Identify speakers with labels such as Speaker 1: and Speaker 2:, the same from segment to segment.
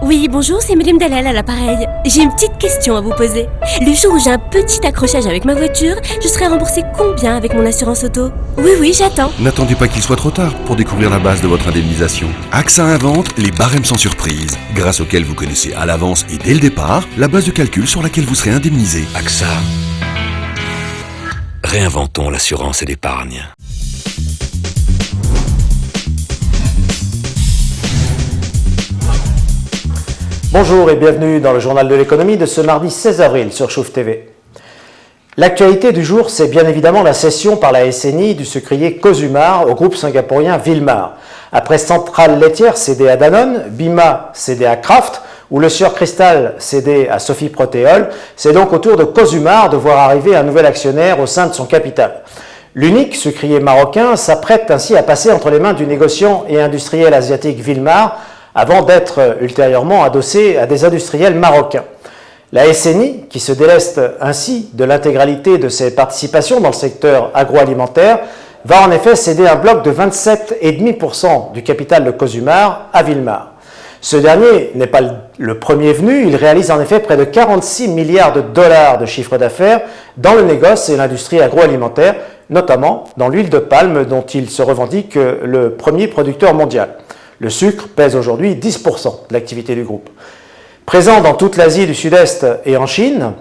Speaker 1: Oui, bonjour, c'est Madame Dalal à l'appareil. J'ai une petite question à vous poser. Le jour où j'ai un petit accrochage avec ma voiture, je serai remboursée combien avec mon assurance auto? Oui, j'attends.
Speaker 2: N'attendez pas qu'il soit trop tard pour découvrir la base de votre indemnisation. AXA invente les barèmes sans surprise, grâce auxquels vous connaissez à l'avance et dès le départ la base de calcul sur laquelle vous serez indemnisé. AXA. Réinventons l'assurance et l'épargne.
Speaker 3: Bonjour et bienvenue dans le journal de l'économie de ce mardi 16 avril sur Chouf TV. L'actualité du jour, c'est bien évidemment la cession par la SNI du sucrier Cosumar au groupe singapourien Wilmar. Après Centrale Laitière cédée à Danone, Bima cédé à Kraft ou Le Sieur Cristal cédé à Sophie Protéol, c'est donc au tour de Cosumar de voir arriver un nouvel actionnaire au sein de son capital. L'unique sucrier marocain s'apprête ainsi à passer entre les mains du négociant et industriel asiatique Wilmar, avant d'être ultérieurement adossé à des industriels marocains. La SNI, qui se déleste ainsi de l'intégralité de ses participations dans le secteur agroalimentaire, va en effet céder un bloc de 27,5% du capital de Cosumar à Wilmar. Ce dernier n'est pas le premier venu, il réalise en effet près de 46 milliards de dollars de chiffre d'affaires dans le négoce et l'industrie agroalimentaire, notamment dans l'huile de palme dont il se revendique le premier producteur mondial. Le sucre pèse aujourd'hui 10% de l'activité du groupe. Présent dans toute l'Asie du Sud-Est et en Chine,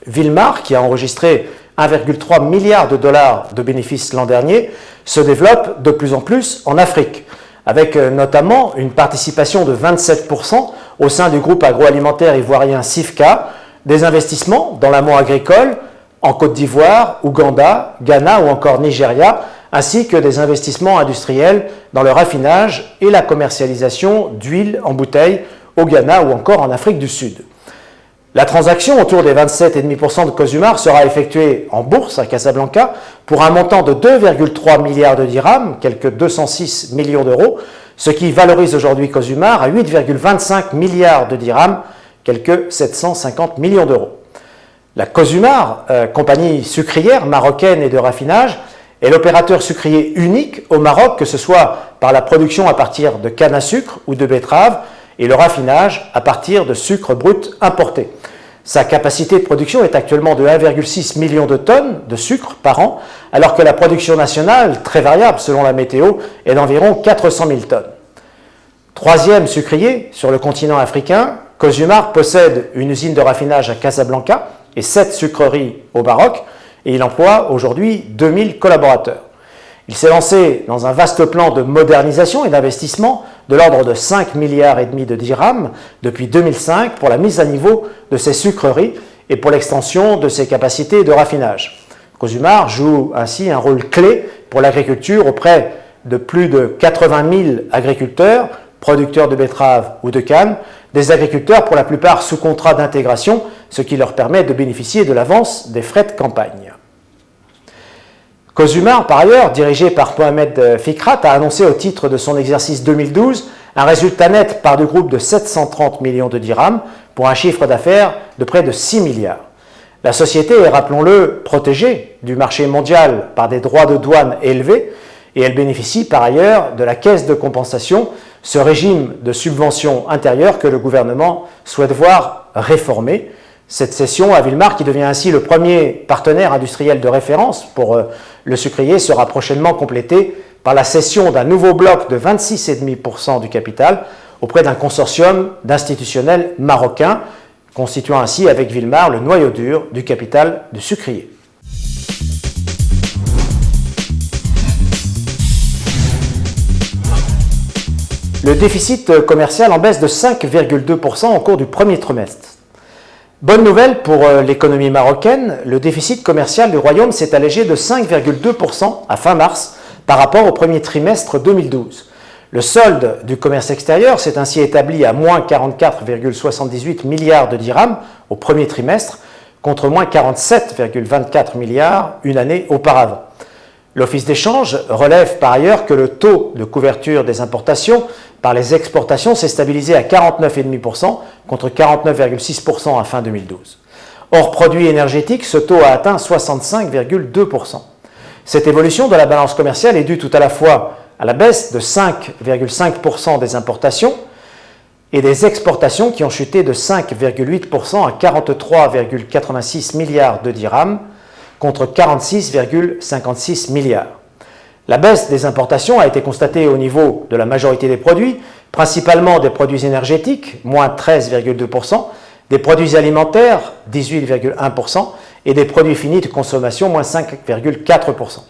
Speaker 3: Wilmar, qui a enregistré 1,3 milliard de dollars de bénéfices l'an dernier, se développe de plus en plus en Afrique, avec notamment une participation de 27% au sein du groupe agroalimentaire ivoirien Sifka, des investissements dans l'amont agricole en Côte d'Ivoire, Ouganda, Ghana ou encore Nigeria, ainsi que des investissements industriels dans le raffinage et la commercialisation d'huile en bouteille au Ghana ou encore en Afrique du Sud. La transaction autour des 27,5% de Cosumar sera effectuée en bourse à Casablanca pour un montant de 2,3 milliards de dirhams, quelques 206 millions d'euros, ce qui valorise aujourd'hui Cosumar à 8,25 milliards de dirhams, quelques 750 millions d'euros. La Cosumar, compagnie sucrière marocaine et de raffinage, est l'opérateur sucrier unique au Maroc, que ce soit par la production à partir de canne à sucre ou de betterave et le raffinage à partir de sucre brut importé. Sa capacité de production est actuellement de 1,6 million de tonnes de sucre par an, alors que la production nationale, très variable selon la météo, est d'environ 400 000 tonnes. Troisième sucrier sur le continent africain, Cosumar possède une usine de raffinage à Casablanca et 7 sucreries au Maroc, et il emploie aujourd'hui 2000 collaborateurs. Il s'est lancé dans un vaste plan de modernisation et d'investissement de l'ordre de 5 milliards et demi de dirhams depuis 2005 pour la mise à niveau de ses sucreries et pour l'extension de ses capacités de raffinage. Cosumar joue ainsi un rôle clé pour l'agriculture auprès de plus de 80 000 agriculteurs, producteurs de betteraves ou de canne, des agriculteurs pour la plupart sous contrat d'intégration, ce qui leur permet de bénéficier de l'avance des frais de campagne. Cosumar, par ailleurs, dirigé par Mohamed Fikrat, a annoncé au titre de son exercice 2012 un résultat net part du groupe de 730 millions de dirhams pour un chiffre d'affaires de près de 6 milliards. La société est, rappelons-le, protégée du marché mondial par des droits de douane élevés et elle bénéficie par ailleurs de la caisse de compensation, ce régime de subvention intérieure que le gouvernement souhaite voir réformer. Cette cession à Wilmar, qui devient ainsi le premier partenaire industriel de référence pour le sucrier, sera prochainement complétée par la cession d'un nouveau bloc de 26,5% du capital auprès d'un consortium d'institutionnels marocains, constituant ainsi avec Wilmar le noyau dur du capital du sucrier. Le déficit commercial en baisse de 5,2% au cours du premier trimestre. Bonne nouvelle pour l'économie marocaine, le déficit commercial du Royaume s'est allégé de 5,2% à fin mars par rapport au premier trimestre 2012. Le solde du commerce extérieur s'est ainsi établi à moins 44,78 milliards de dirhams au premier trimestre, contre moins 47,24 milliards une année auparavant. L'Office d'échange relève par ailleurs que le taux de couverture des importations par les exportations s'est stabilisé à 49,5% contre 49,6% à fin 2012. Hors produits énergétiques, ce taux a atteint 65,2%. Cette évolution de la balance commerciale est due tout à la fois à la baisse de 5,5% des importations et des exportations qui ont chuté de 5,8% à 43,86 milliards de dirhams contre 46,56 milliards. La baisse des importations a été constatée au niveau de la majorité des produits, principalement des produits énergétiques, moins 13,2%, des produits alimentaires, 18,1%, et des produits finis de consommation, moins 5,4%.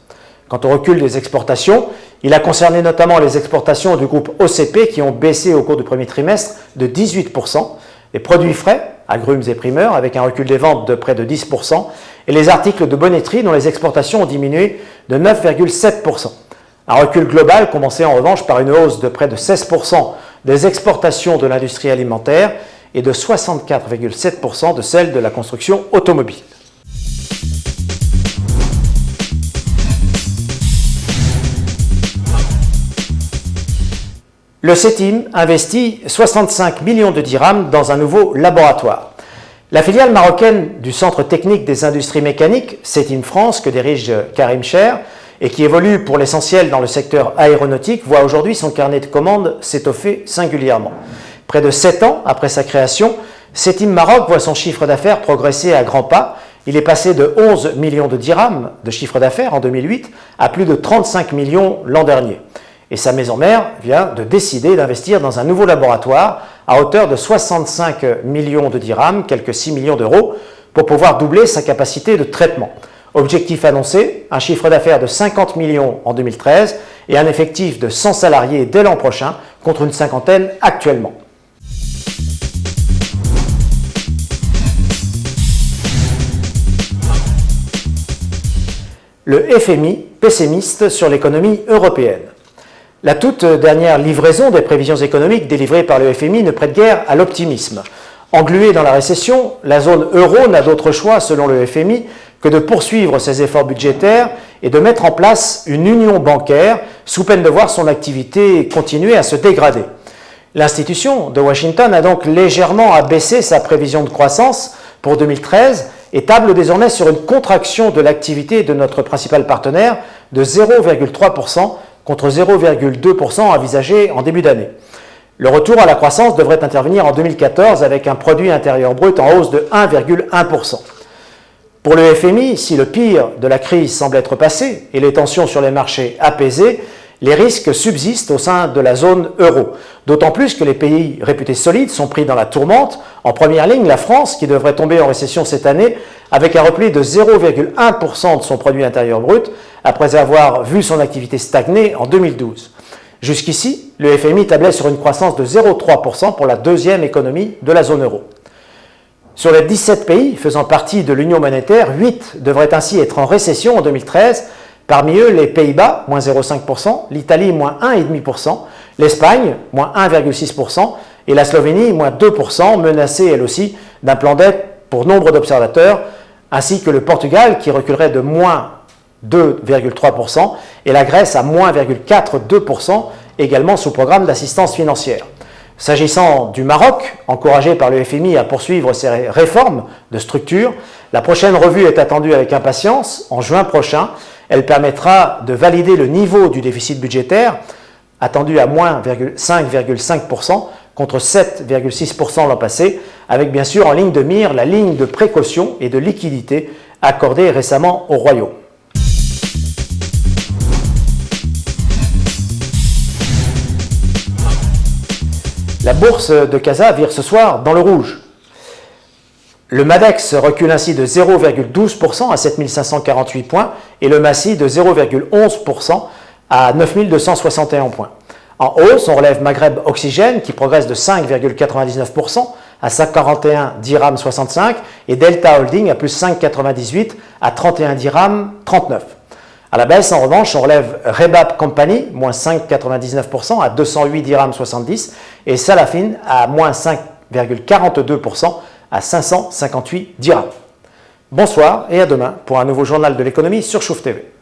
Speaker 3: Quant au recul des exportations, il a concerné notamment les exportations du groupe OCP qui ont baissé au cours du premier trimestre de 18%, les produits frais, agrumes et primeurs, avec un recul des ventes de près de 10%, et les articles de bonneterie dont les exportations ont diminué de 9,7%. Un recul global commencé en revanche par une hausse de près de 16% des exportations de l'industrie alimentaire et de 64,7% de celles de la construction automobile. Le CETIM investit 65 millions de dirhams dans un nouveau laboratoire. La filiale marocaine du Centre technique des industries mécaniques, CETIM France, que dirige Karim Cher, et qui évolue pour l'essentiel dans le secteur aéronautique, voit aujourd'hui son carnet de commandes s'étoffer singulièrement. Près de 7 ans après sa création, CETIM Maroc voit son chiffre d'affaires progresser à grands pas. Il est passé de 11 millions de dirhams de chiffre d'affaires en 2008 à plus de 35 millions l'an dernier. Et sa maison mère vient de décider d'investir dans un nouveau laboratoire à hauteur de 65 millions de dirhams, quelques 6 millions d'euros, pour pouvoir doubler sa capacité de traitement. Objectif annoncé, un chiffre d'affaires de 50 millions en 2013 et un effectif de 100 salariés dès l'an prochain, contre une cinquantaine actuellement. Le FMI pessimiste sur l'économie européenne. La toute dernière livraison des prévisions économiques délivrées par le FMI ne prête guère à l'optimisme. Engluée dans la récession, la zone euro n'a d'autre choix, selon le FMI, que de poursuivre ses efforts budgétaires et de mettre en place une union bancaire sous peine de voir son activité continuer à se dégrader. L'institution de Washington a donc légèrement abaissé sa prévision de croissance pour 2013 et table désormais sur une contraction de l'activité de notre principal partenaire de 0,3% contre 0,2% envisagé en début d'année. Le retour à la croissance devrait intervenir en 2014 avec un produit intérieur brut en hausse de 1,1%. Pour le FMI, si le pire de la crise semble être passé et les tensions sur les marchés apaisées, les risques subsistent au sein de la zone euro. D'autant plus que les pays réputés solides sont pris dans la tourmente. En première ligne, la France, qui devrait tomber en récession cette année, avec un repli de 0,1% de son produit intérieur brut, après avoir vu son activité stagner en 2012. Jusqu'ici, le FMI tablait sur une croissance de 0,3% pour la deuxième économie de la zone euro. Sur les 17 pays faisant partie de l'Union monétaire, 8 devraient ainsi être en récession en 2013, parmi eux les Pays-Bas, moins 0,5%, l'Italie, moins 1,5%, l'Espagne, moins 1,6% et la Slovénie, moins 2%, menacée elle aussi d'un plan d'aide pour nombre d'observateurs, ainsi que le Portugal qui reculerait de moins 2,3% et la Grèce à moins 0,42%, également sous programme d'assistance financière. S'agissant du Maroc, encouragé par le FMI à poursuivre ses réformes de structure, la prochaine revue est attendue avec impatience en juin prochain. Elle permettra de valider le niveau du déficit budgétaire, attendu à moins 5,5% contre 7,6% l'an passé, avec bien sûr en ligne de mire la ligne de précaution et de liquidité accordée récemment au Royaume. La bourse de Casa vire ce soir dans le rouge. Le MADEX recule ainsi de 0,12% à 7548 points et le MASI de 0,11% à 9261 points. En hausse, on relève Maghreb Oxygène qui progresse de 5,99% à 141 dirhams 65 et Delta Holding à plus 5,98 à 31 dirhams 39. À la baisse, en revanche, on relève Rebab Company, moins 5,99% à 208 dirhams 70 et Salafin à moins 5,42% à 558 dirhams. Bonsoir et à demain pour un nouveau journal de l'économie sur Chouf TV.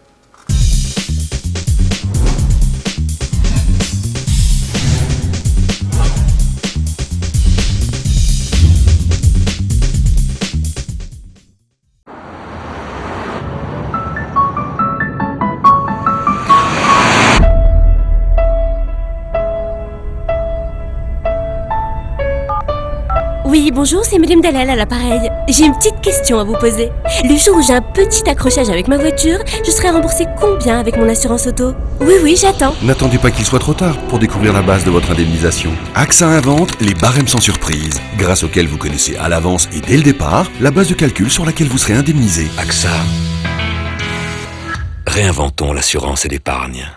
Speaker 1: Oui, bonjour, c'est Madame Dalal à l'appareil. J'ai une petite question à vous poser. Le jour où j'ai un petit accrochage avec ma voiture, je serai remboursée combien avec mon assurance auto? Oui, j'attends.
Speaker 2: N'attendez pas qu'il soit trop tard pour découvrir la base de votre indemnisation. AXA invente les barèmes sans surprise, grâce auxquels vous connaissez à l'avance et dès le départ la base de calcul sur laquelle vous serez indemnisé.
Speaker 4: AXA. Réinventons l'assurance et l'épargne.